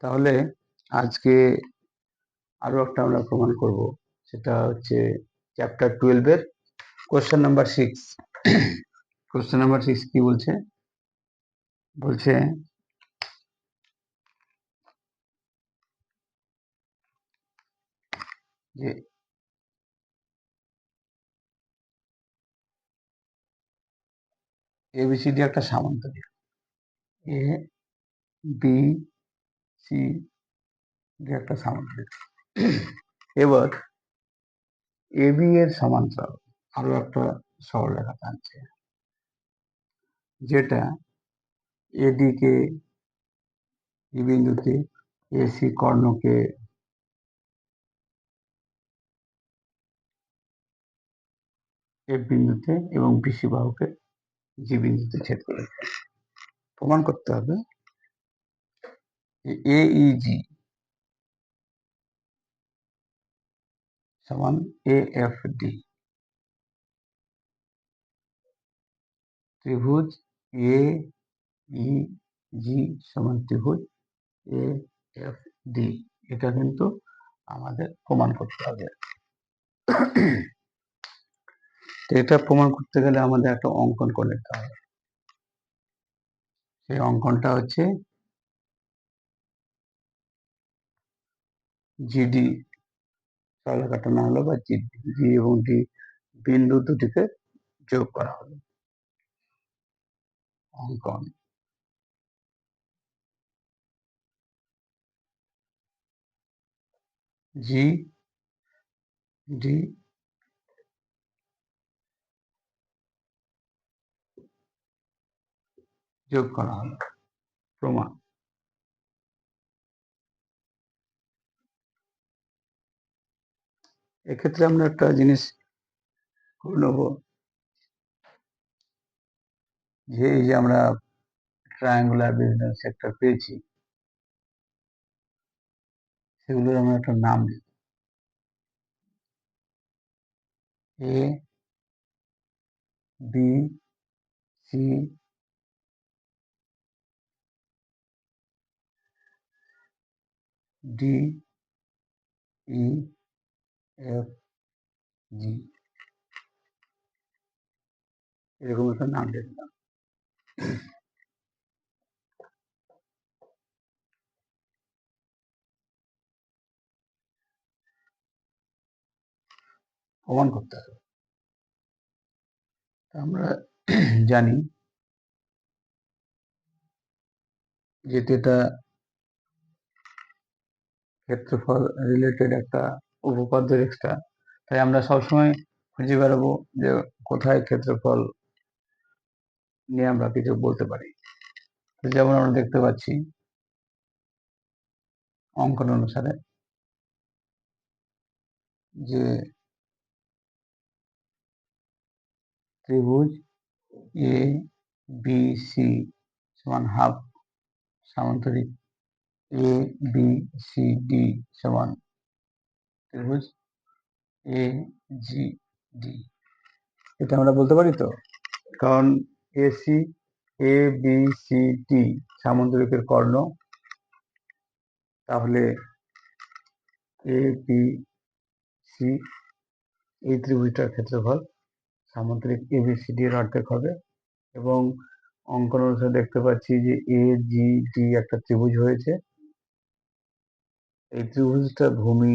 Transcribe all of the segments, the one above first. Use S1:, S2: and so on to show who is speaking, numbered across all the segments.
S1: তাহলে আজকে আরো একটা আমরা প্রমাণ করব, সেটা হচ্ছে চ্যাপ্টার 12 এর কোশ্চেন নাম্বার 6। কোশ্চেন নাম্বার 6 কি বলছে? বলছে যে এবিসিডি একটা সামান্তরিক, এ বি সি ডি একটা সামান্তরিক। এবার এবি এর সমান্তরাল আরো একটা সরলরেখা টানছে, যেটা এডি কে ই বিন্দুতে, এসি কর্ণকে এফ বিন্দুতে এবং বিসি বাহুকে জি বিন্দুতে ছেদ করেছে। প্রমাণ করতে হবে যে এইজি সমান এএফডি। ত্রিভুজ এ ই জি সমান ত্রিভুজ এএফডি, এটা কিন্তু আমাদের প্রমাণ করতে হবে। এটা প্রমাণ করতে গেলে আমাদের একটা অঙ্কন করে নিতে হবে। সেই অঙ্কনটা হচ্ছে জিডি সরলরেখা টানা হলো, বা জি এবং ডি বিন্দু দুটিকে যোগ করা হলো। অঙ্কন জি ডি যোগ করা হলো। প্রমাণ। এক্ষেত্রে আমরা একটা জিনিস করে নেব, যে এই যে আমরা ট্রায়াঙ্গুলার বিভিন্ন সেক্টর পেয়েছি, সেগুলোর আমরা একটা নাম দিই। A B C D E F G, এরকম একটা নাম দিয়ে দিলাম। প্রমাণ করতে হবে। আমরা জানি যেহেতু এটা ক্ষেত্রফল রিলেটেড একটা উপপাদ্যের এক্সট্রা, তাই আমরা সবসময় খুঁজে বেড়াবো যে কোথায় ক্ষেত্রফল নিয়ে আমরা কিছু বলতে পারি। যেমন আমরা দেখতে পাচ্ছি অঙ্কন অনুসারে যে ত্রিভুজ এ বি সি সমান হাফ সামান্তরিক এ বি সি ডি সমান ত্রিভুজ এ জি ডি, এটা আমরা বলতে পারি তো, কারণ এসি এ বি সি ডি সামান্তরিকের কর্ণ, তাহলে এ বি সি এই ত্রিভুজটার ক্ষেত্রফল সামান্তরিক এ বি সি ডি এর অর্ধেক হবে। এবং অঙ্কন অনুসারে দেখতে পাচ্ছি যে এ জি ডি একটা ত্রিভুজ হয়েছে। এই ত্রিভুজটা ভূমি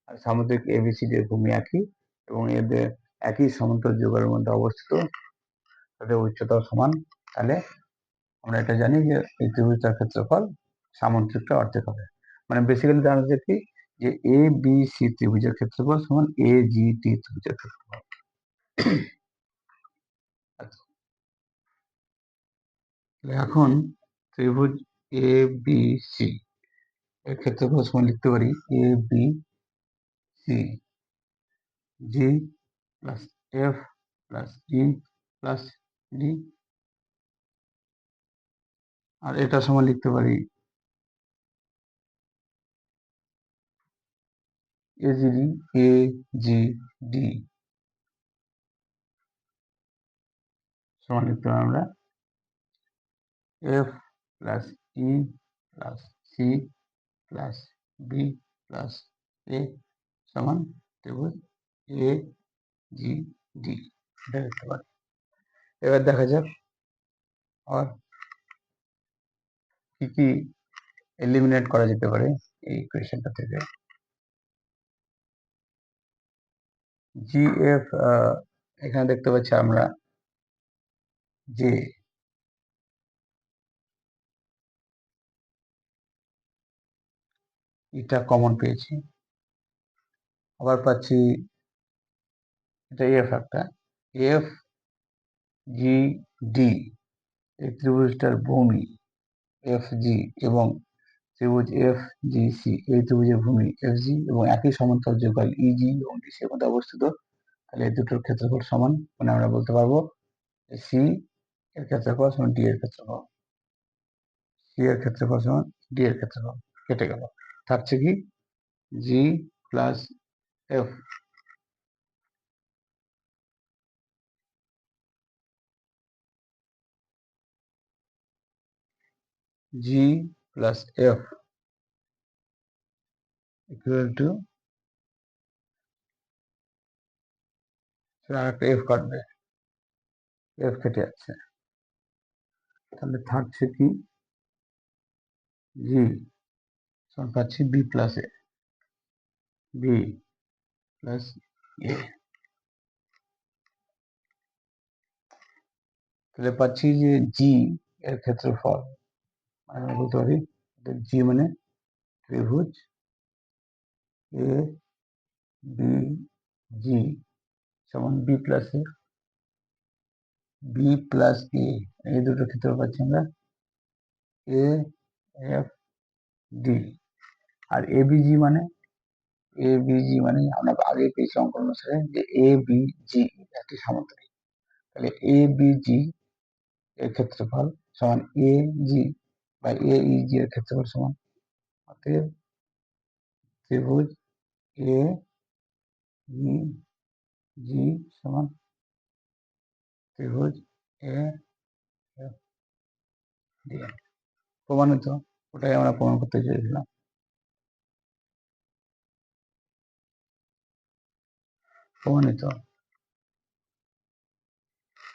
S1: আর সামুদ্রিক এবিসিডি এর ভূমি একই, এবং এদের একই সমান্তরাল যুগলের মধ্যে অবস্থিত, তাদের উচ্চতা সমান। তাহলে আমরা এটা জানি যে এই ত্রিভুজটার ক্ষেত্রফল সামান্তরিকটা অর্ধেক হবে। মানে বেসিক্যালি জানা যাচ্ছে কি, যে এ বি সি ত্রিভুজের ক্ষেত্রফল সমান এ জি ডি ত্রিভুজের ক্ষেত্রফল। এখন ত্রিভুজ এ বি সি এর ক্ষেত্রফল সমান লিখতে পারি A B C G plus F plus E plus D, আর এটা সমান লিখতে পারি এ জি ডি, এ জি ডি সমান লিখতে পারি আমরা F plus E plus C plus B plus A সমান ত্রিভুজ এ জি ডি, এটা দেখতে পারি। এবার দেখা যাক আর কি কি এলিমিনেট করা যেতে পারে এই ইকুয়েশনটা থেকে। জি এফ এখানে দেখতে পাচ্ছি আমরা যে এটা কমন পেয়েছি, আবার পাচ্ছি এটা এফ একটা এফ জি ডি, এই ত্রিভুজটার ভূমি এফ জি এবং ত্রিভুজ এফ জি সি, এই ত্রিভুজের ভূমি এফ জি এবং একই সমান্তরাল যুগল ইজি এবং ডিসি এর মধ্যে অবস্থিত। তাহলে এই দুটোর ক্ষেত্রফল সমান, মানে আমরা বলতে পারবো সি এর ক্ষেত্রফল সমান ডি এর ক্ষেত্রফল, সি এর ক্ষেত্রফল সমান ডি এর ক্ষেত্রফল। কেটে গেল, থাকছে কি G plus F, G plus F equal to আর একটা এফ কাটবে, এফ কেটে যাচ্ছে, তাহলে থাকছে কি জি সমান পাচ্ছি B plus A, B plus এ, তাহলে পাচ্ছি যে জি এর ক্ষেত্রফল, আমরা বলতে পারি জি মানে ত্রিভুজ এ বি জি সমান B plus A, B plus A, এই দুটো ক্ষেত্রফল পাচ্ছি আমরা এ এফ ডি। আর এ বি জি মানে, এ বি জি মানে আমরা আগে পেয়েছি অঙ্কন অনুসারে যে এ বি জি একটি সামান্তরিক, তাহলে এ বি জি এর ক্ষেত্রফল সমান এ জি বা এ ই জি এর ক্ষেত্রফল সমান, অতএব ত্রিভুজ এ বি জি সমান ত্রিভুজ এ এফ ডি। প্রমাণিত, ওটাই আমরা প্রমাণ করতে চেয়েছিলাম। প্রমাণিত।